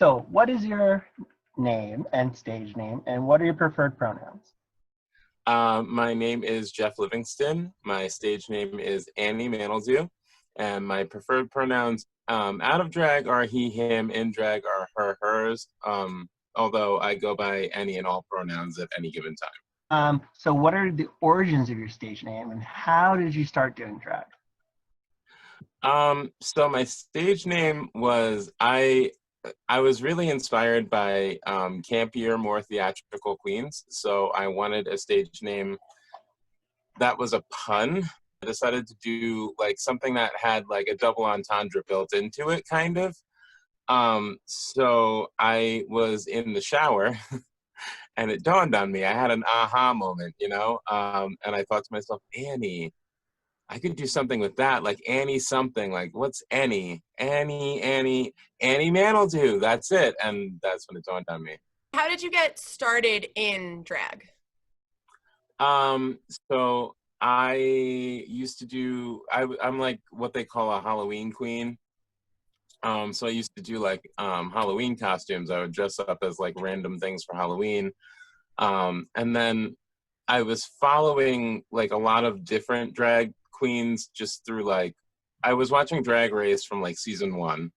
So what is your name and stage name, and what are your preferred pronouns? My name is Jeff Livingston. My stage name is Annie Manildoo, and my preferred pronouns out of drag are he, him, in drag are her, hers, although I go by any and all pronouns at any given So what are the origins of your stage name, and how did you start doing drag? So my stage name was, I was really inspired by campier, more theatrical queens, so I wanted a stage name that was a pun. I decided to do like something that had like a double entendre built into it, kind of. So I was in the shower and it dawned on me. I had an aha moment, and I thought to myself, Annie, I could do something with that, like Annie something, like what's Annie? Annie Manildoo, that's it. And that's when it dawned on me. How did you get started in drag? Um, so I used to do, I'm like what they call a Halloween queen. So I used to do like Halloween costumes. I would dress up as like random things for Halloween. And then I was following like a lot of different drag queens just through like, I was watching Drag Race from like season 1.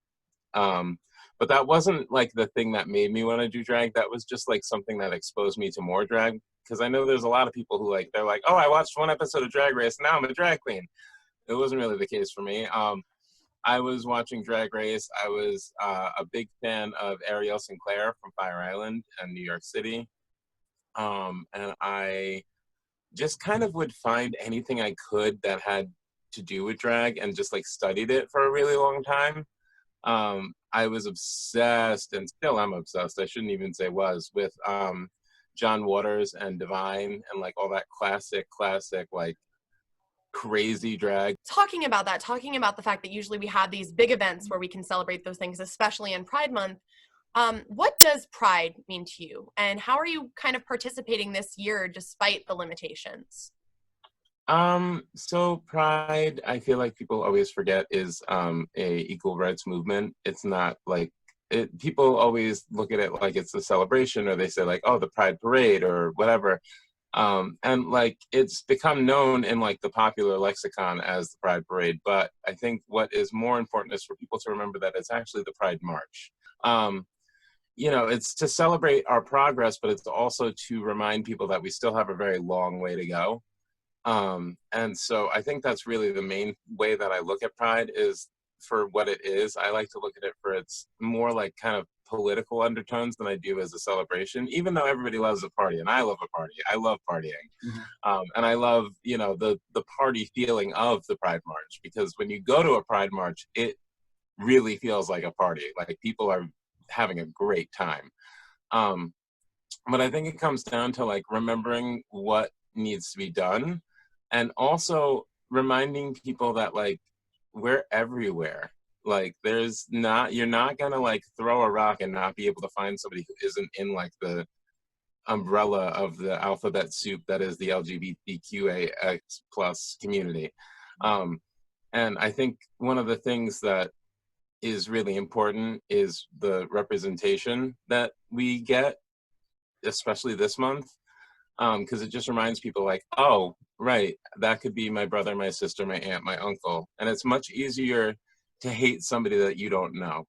But that wasn't like the thing that made me want to do drag. That was just like something that exposed me to more drag. Because I know there's a lot of people who like, they're like, oh, I watched one episode of Drag Race, now I'm a drag queen. It wasn't really the case for me. I was watching Drag Race. I was a big fan of Ariel Sinclair from Fire Island and New York City. And I just kind of would find anything I could that had to do with drag and just like studied it for a really long time. I was obsessed, and still am obsessed, I shouldn't even say was, with John Waters and Divine and like all that classic like crazy drag. Talking about the fact that usually we have these big events where we can celebrate those things, especially in Pride Month. What does Pride mean to you, and how are you kind of participating this year despite the limitations? So Pride, I feel like people always forget, is a equal rights movement. It's not like it, people always look at it like it's a celebration, or they say like, oh, the Pride Parade or whatever. And like it's become known in like the popular lexicon as the Pride Parade, but I think what is more important is for people to remember that it's actually the Pride March. It's to celebrate our progress, but it's also to remind people that we still have a very long way to go. And so I think that's really the main way that I look at Pride, is for what it is. I like to look at it for its more like kind of political undertones than I do as a celebration, even though everybody loves a party, and I love a party. I love partying. And I love, the party feeling of the Pride March, because when you go to a Pride March, it really feels like a party. Like people are having a great time. But I think it comes down to like remembering what needs to be done, and also reminding people that like we're everywhere. Like you're not gonna like throw a rock and not be able to find somebody who isn't in like the umbrella of the alphabet soup that is the LGBTQAX plus community. And I think one of the things that is really important is the representation that we get, especially this month, because it just reminds people like, oh, right, that could be my brother, my sister, my aunt, my uncle. And it's much easier to hate somebody that you don't know.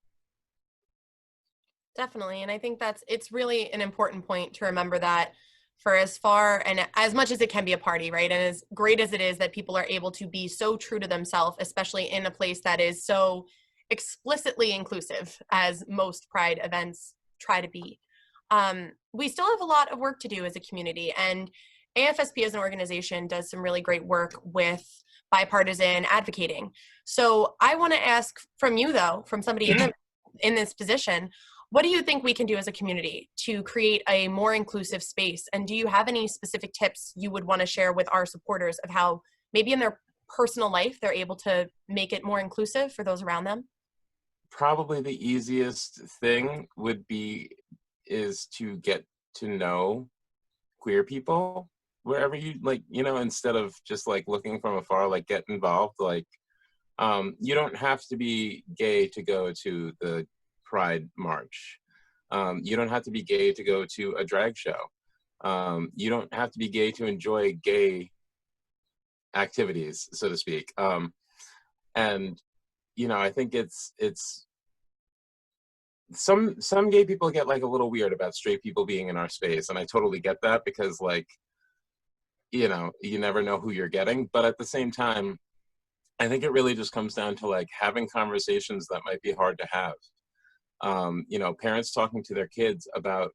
Definitely. And I think it's really an important point to remember that for as far and as much as it can be a party, right? And as great as it is that people are able to be so true to themselves, especially in a place that is so explicitly inclusive as most Pride events try to be. We still have a lot of work to do as a community, and AFSP as an organization does some really great work with bipartisan advocating. So I want to ask from you, though, from somebody in this position, what do you think we can do as a community to create a more inclusive space? And do you have any specific tips you would want to share with our supporters of how maybe in their personal life they're able to make it more inclusive for those around them? Probably the easiest thing is to get to know queer people wherever you like, instead of just like looking from afar, like get involved. Like you don't have to be gay to go to the Pride March. You don't have to be gay to go to a drag show. You don't have to be gay to enjoy gay activities, so to speak. And I think it's some gay people get like a little weird about straight people being in our space, and I totally get that, because like, you never know who you're getting. But at the same time, I think it really just comes down to like having conversations that might be hard to have. Parents talking to their kids about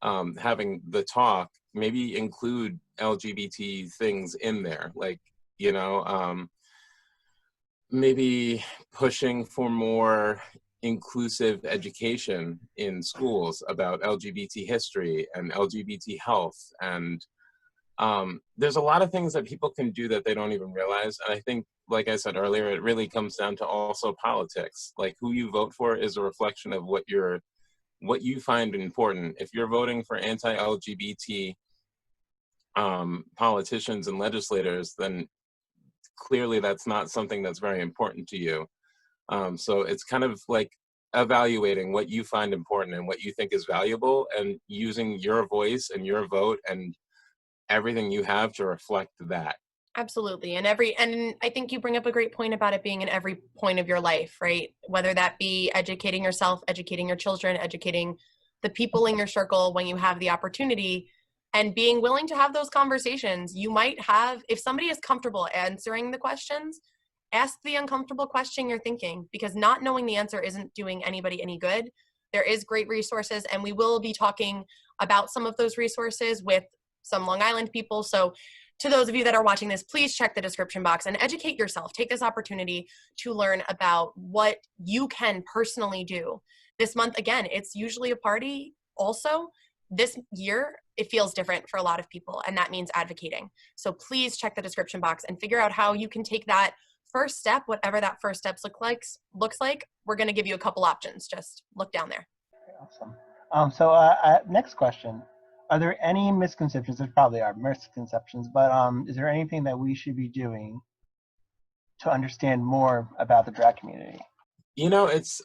having the talk, maybe include LGBT things in there, like, maybe pushing for more inclusive education in schools about LGBT history and LGBT health. And there's a lot of things that people can do that they don't even realize. And I think, like I said earlier, it really comes down to also politics. Like, who you vote for is a reflection of what you find important. If you're voting for anti-LGBT politicians and legislators, then clearly that's not something that's very important to you. So it's kind of like evaluating what you find important and what you think is valuable, and using your voice and your vote and everything you have to reflect that. Absolutely. And I think you bring up a great point about it being in every point of your life, right? Whether that be educating yourself, educating your children, educating the people in your circle when you have the opportunity, and being willing to have those conversations. You might have, if somebody is comfortable answering the questions, ask the uncomfortable question you're thinking, because not knowing the answer isn't doing anybody any good. There is great resources, and we will be talking about some of those resources with some Long Island people. So to those of you that are watching this, please check the description box and educate yourself. Take this opportunity to learn about what you can personally do. This month, again, it's usually a party. Also, this year, it feels different for a lot of people, and that means advocating. So please check the description box and figure out how you can take that first step, whatever that first step looks like. We're going to give you a couple options. Just look down there. Awesome. Next question. Are there any misconceptions? There probably are misconceptions, but is there anything that we should be doing to understand more about the drag community? It's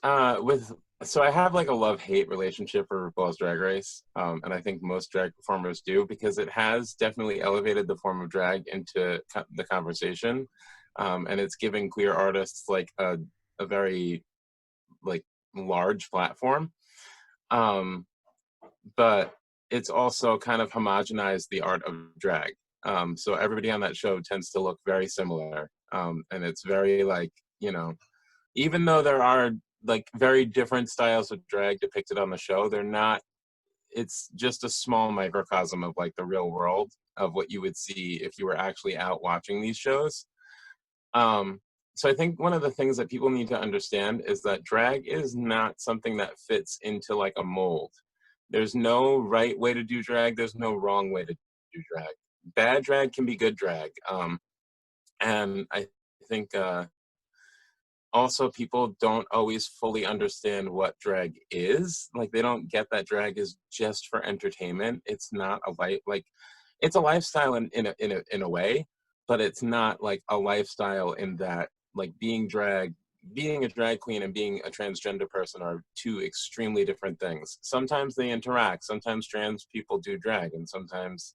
so I have like a love-hate relationship for RuPaul's Drag Race, and I think most drag performers do, because it has definitely elevated the form of drag into the conversation, and it's giving queer artists like a very like large platform, but it's also kind of homogenized the art of drag. So everybody on that show tends to look very similar, and it's very like, even though there are like very different styles of drag depicted on the show, they're not, it's just a small microcosm of like the real world of what you would see if you were actually out watching these shows. So I think one of the things that people need to understand is that drag is not something that fits into like a mold. There's no right way to do drag. There's no wrong way to do drag. Bad drag can be good drag. And I think also people don't always fully understand what drag is. Like, they don't get that drag is just for entertainment. It's not a it's a lifestyle in a way, but it's not like a lifestyle in that, like, being a drag queen and being a transgender person are two extremely different things. Sometimes they interact. Sometimes trans people do drag, and sometimes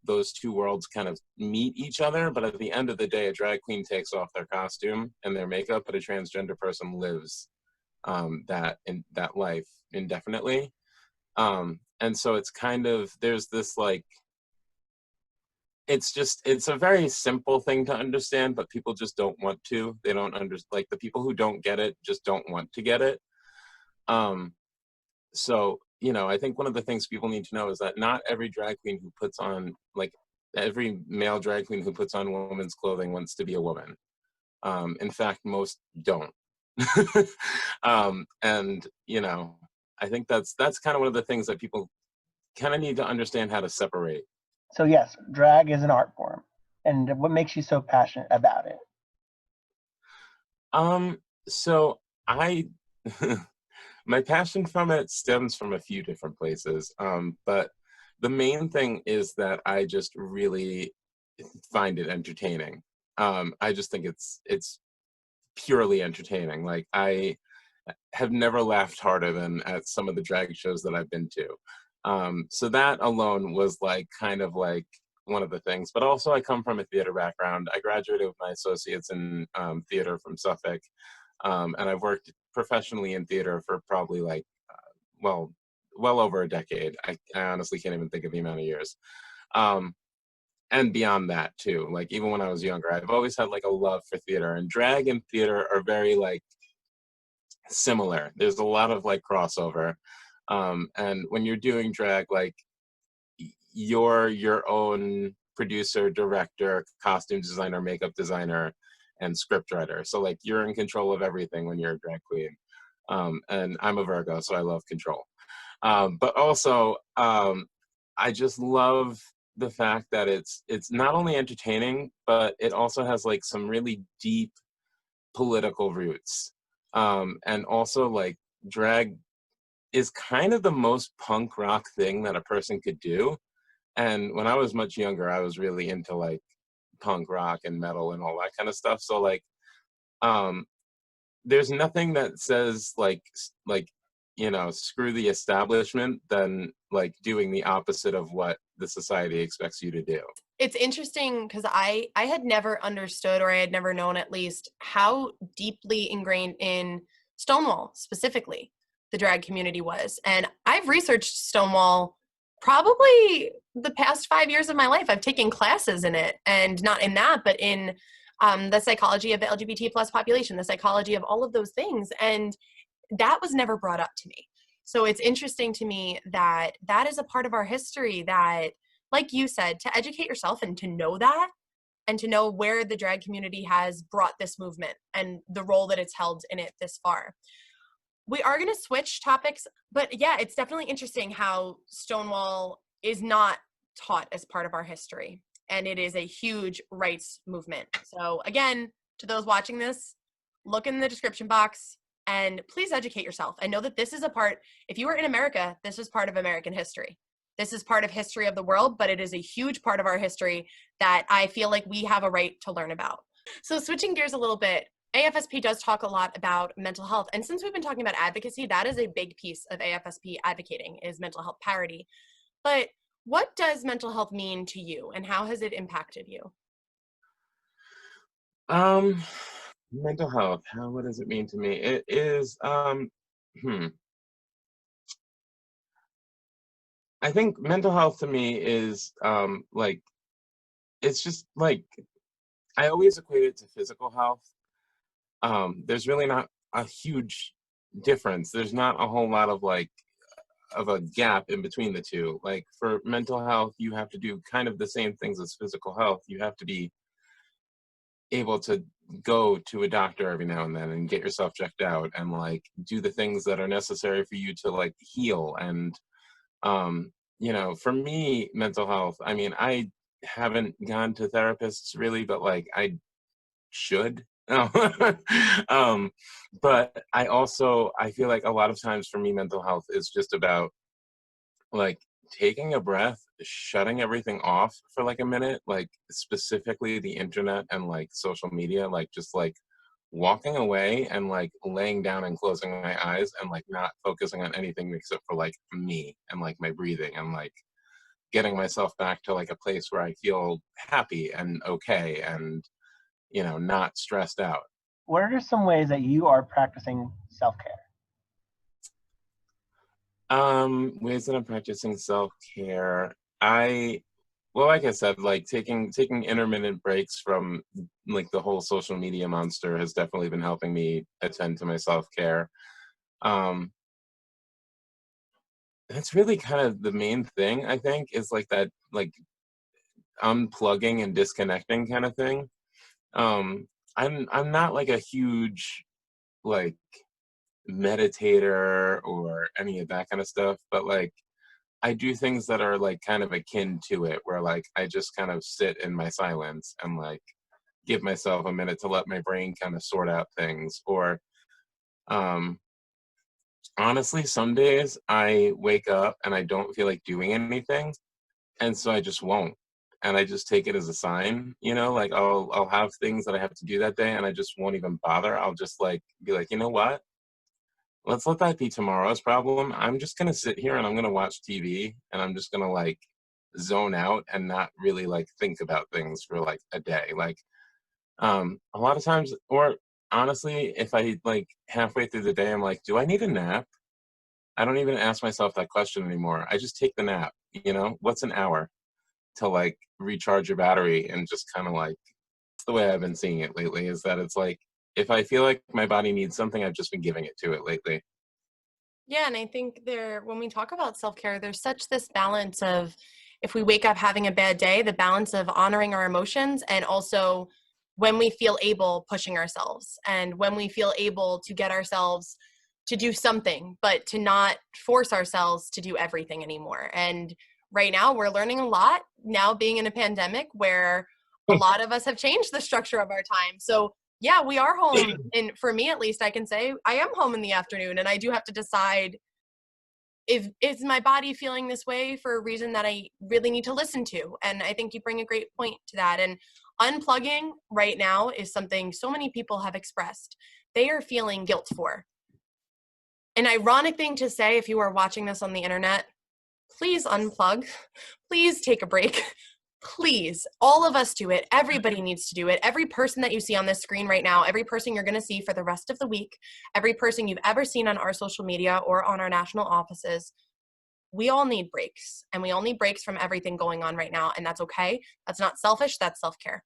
those two worlds kind of meet each other. But at the end of the day, a drag queen takes off their costume and their makeup, but a transgender person lives that life indefinitely. And so it's kind of, there's this like, it's a very simple thing to understand, but people just don't want to. They don't like, the people who don't get it just don't want to get it. So, I think one of the things people need to know is that not every drag queen who puts on, like, every male drag queen who puts on women's clothing wants to be a woman. In fact, most don't. And, I think that's kind of one of the things that people kind of need to understand how to separate. So yes, drag is an art form. And what makes you so passionate about it? So my passion from it stems from a few different places. But the main thing is that I just really find it entertaining. I just think it's purely entertaining. Like, I have never laughed harder than at some of the drag shows that I've been to. So that alone was like kind of like one of the things. But also, I come from a theater background. I graduated with my associates in theater from Suffolk, and I've worked professionally in theater for probably like well, well over a decade. I honestly can't even think of the amount of years. Um, and beyond that too, like even when I was younger, I've always had like a love for theater, and drag and theater are very like similar. There's a lot of like crossover. And when you're doing drag, like you're your own producer, director, costume designer, makeup designer, and script writer. So like you're in control of everything when you're a drag queen. And I'm a Virgo, so I love control. But also, I just love the fact that it's not only entertaining, but it also has like some really deep political roots. And also like drag is kind of the most punk rock thing that a person could do. And when I was much younger, I was really into like punk rock and metal and all that kind of stuff. So like um there's nothing that says like screw the establishment than like doing the opposite of what the society expects you to do. It's interesting because I had never understood, or I had never known at least, how deeply ingrained in Stonewall specifically the drag community was. And I've researched Stonewall probably the past 5 years of my life. I've taken classes in it, and not in that, but in the psychology of the LGBT plus population, the psychology of all of those things. And that was never brought up to me. So it's interesting to me that that is a part of our history that, like you said, to educate yourself and to know that, and to know where the drag community has brought this movement and the role that it's held in it this far. We are going to switch topics, but yeah, it's definitely interesting how Stonewall is not taught as part of our history, and it is a huge rights movement. So again, to those watching this, look in the description box and please educate yourself. And know that this is a part, if you are in America, this is part of American history. This is part of history of the world, but it is a huge part of our history that I feel like we have a right to learn about. So switching gears a little bit, AFSP does talk a lot about mental health. And since we've been talking about advocacy, that is a big piece of AFSP advocating, is mental health parity. But what does mental health mean to you, and how has it impacted you? Mental health, what does it mean to me? It is hmm I think mental health to me is like it's just like I always equate it to physical health. There's really not a huge difference. There's not a whole lot of like of a gap in between the two. Like for mental health, you have to do kind of the same things as physical health. You have to be able to go to a doctor every now and then and get yourself checked out and like do the things that are necessary for you to like heal. And for me, mental health, I mean, I haven't gone to therapists really, but like I should. um, but I feel like a lot of times for me, mental health is just about like taking a breath, shutting everything off for like a minute, like specifically the internet and like social media, like just like walking away and like laying down and closing my eyes and like not focusing on anything except for like me and like my breathing and like getting myself back to like a place where I feel happy and okay and not stressed out. What are some ways that you are practicing self-care? Ways that I'm practicing self-care. Well, like I said, like taking intermittent breaks from like the whole social media monster has definitely been helping me attend to my self-care. Um, that's really kind of the main thing, I think, is like that like unplugging and disconnecting kind of thing. I'm not like a huge like meditator or any of that kind of stuff, but like I do things that are like kind of akin to it, where like I just kind of sit in my silence and like give myself a minute to let my brain kind of sort out things. Or um honestly, some days I wake up and I don't feel like doing anything, and so I just won't. And I just take it as a sign, like I'll have things that I have to do that day and I just won't even bother. I'll just like be like, you know what? let's let that be tomorrow's problem. I'm just gonna sit here and I'm gonna watch TV and I'm just gonna like zone out and not really like think about things for like a day. Like a lot of times, or honestly, if I like halfway through the day, I'm like, do I need a nap? I don't even ask myself that question anymore. I just take the nap, you know? What's an hour to like recharge your battery and just kind of like, it's the way I've been seeing it lately is that it's like, if I feel like my body needs something, I've just been giving it to it lately. Yeah, and I think when we talk about self-care, there's such this balance of if we wake up having a bad day, the balance of honoring our emotions and also when we feel able pushing ourselves and when we feel able to get ourselves to do something, but to not force ourselves to do everything anymore. And right now we're learning a lot now being in a pandemic where a lot of us have changed the structure of our time. So yeah, we are home. And for me, at least I can say I am home in the afternoon and I do have to decide if is my body feeling this way for a reason that I really need to listen to. And I think you bring a great point to that. And unplugging right now is something so many people have expressed they are feeling guilt for. An ironic thing to say if you are watching this on the internet, please unplug, please take a break. Please, all of us do it. Everybody needs to do it. Every person that you see on this screen right now, every person you're going to see for the rest of the week, every person you've ever seen on our social media or on our national offices, we all need breaks. And we all need breaks from everything going on right now. And that's okay. That's not selfish. That's self-care.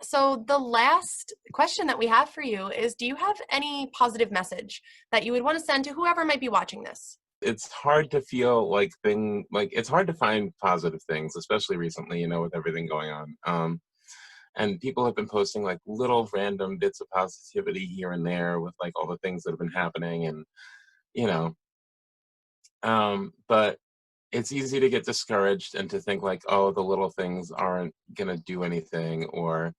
So the last question that we have for you is, do you have any positive message that you would want to send to whoever might be watching this? It's hard to feel like it's hard to find positive things, especially recently, you know, with everything going on. And people have been posting like little random bits of positivity here and there with like all the things that have been happening and, you know, but it's easy to get discouraged and to think like, oh, the little things aren't going to do anything or,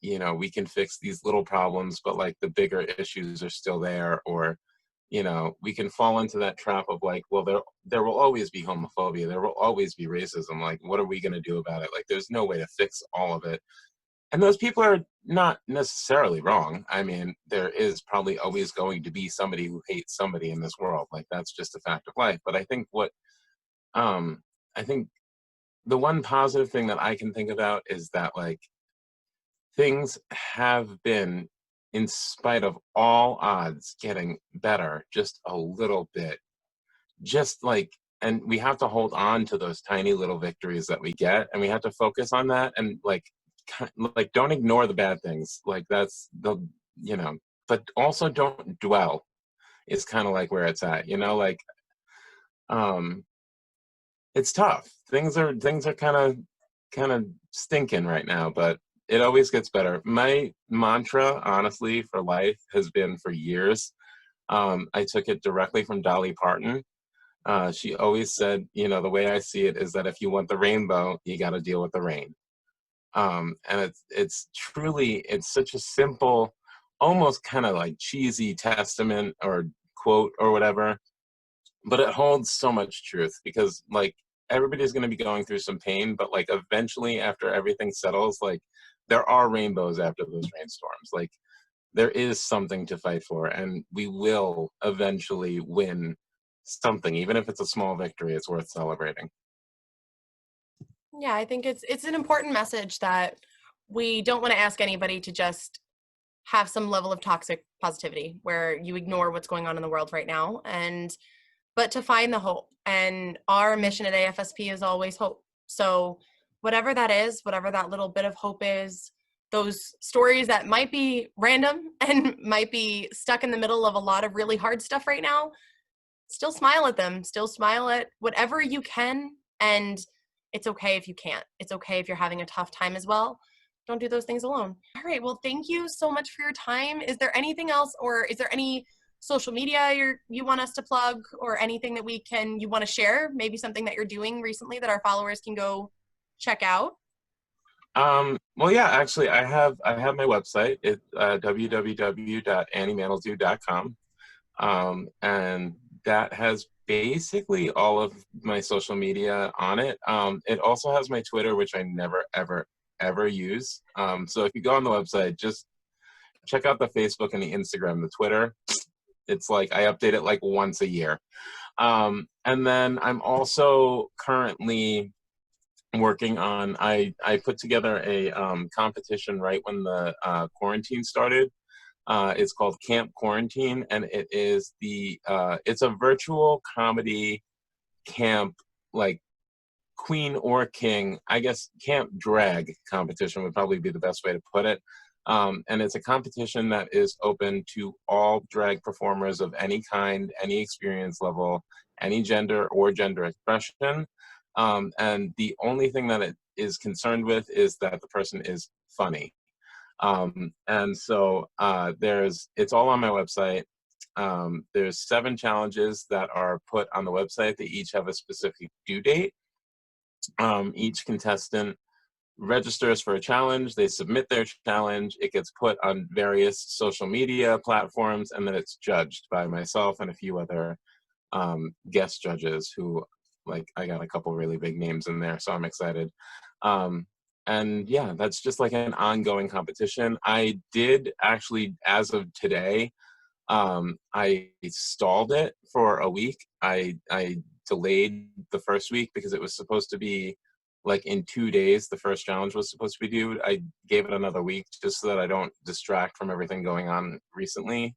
you know, we can fix these little problems, but like the bigger issues are still there or, you know, we can fall into that trap of like, well, there will always be homophobia, there will always be racism. Like, what are we going to do about it? Like, there's no way to fix all of it. And those people are not necessarily wrong. I mean, there is probably always going to be somebody who hates somebody in this world. Like, that's just a fact of life. But I think I think the one positive thing that I can think about is that like things have been, in spite of all odds, getting better just a little bit. Just like, and we have to hold on to those tiny little victories that we get, and we have to focus on that, and like don't ignore the bad things. Like that's the, you know, but also don't dwell. Is kind of like where it's at, you know, like um, it's tough. Things are kind of stinking right now, but it always gets better. My mantra, honestly, for life has been for years. I took it directly from Dolly Parton. She always said, you know, the way I see it is that if you want the rainbow, you got to deal with the rain. And it's truly, it's such a simple, almost kind of like cheesy testament or quote or whatever, but it holds so much truth because like everybody's going to be going through some pain, but like eventually after everything settles, like there are rainbows after those rainstorms. Like there is something to fight for and we will eventually win something. Even if it's a small victory, it's worth celebrating. Yeah, I think it's an important message that we don't want to ask anybody to just have some level of toxic positivity where you ignore what's going on in the world right now and but to find the hope. And our mission at AFSP is always hope. So whatever that is, whatever that little bit of hope is, those stories that might be random and might be stuck in the middle of a lot of really hard stuff right now, still smile at them, still smile at whatever you can. And it's okay if you can't. It's okay if you're having a tough time as well. Don't do those things alone. All right. Well, thank you so much for your time. Is there anything else or is there any social media you want us to plug or anything that you want to share? Maybe something that you're doing recently that our followers can go check out? Well, yeah, actually, I have my website. It's www.anniemanildoo.com. And that has basically all of my social media on it. It also has my Twitter, which I never, ever, ever use. So if you go on the website, just check out the Facebook and the Instagram, the Twitter. It's like I update it like once a year. And then I'm also currently working on, I put together a competition right when the quarantine started. It's called Camp Quarantine, and it is it's a virtual comedy camp, like queen or king, I guess camp drag competition would probably be the best way to put it. And it's a competition that is open to all drag performers of any kind, any experience level, any gender or gender expression. And the only thing that it is concerned with is that the person is funny. And so it's all on my website. There's 7 challenges that are put on the website. They each have a specific due date. Each contestant registers for a challenge, they submit their challenge, it gets put on various social media platforms, and then it's judged by myself and a few other guest judges who, like, I got a couple really big names in there, so I'm excited. And yeah, that's just like an ongoing competition. I did actually, as of today, I stalled it for a week. I delayed the first week because it was supposed to be like in 2 days. The first challenge was supposed to be due. I gave it another week just so that I don't distract from everything going on recently.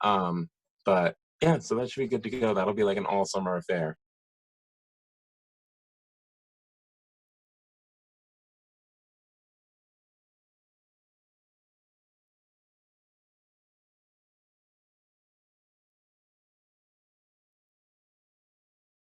But yeah, so that should be good to go. That'll be like an all summer affair.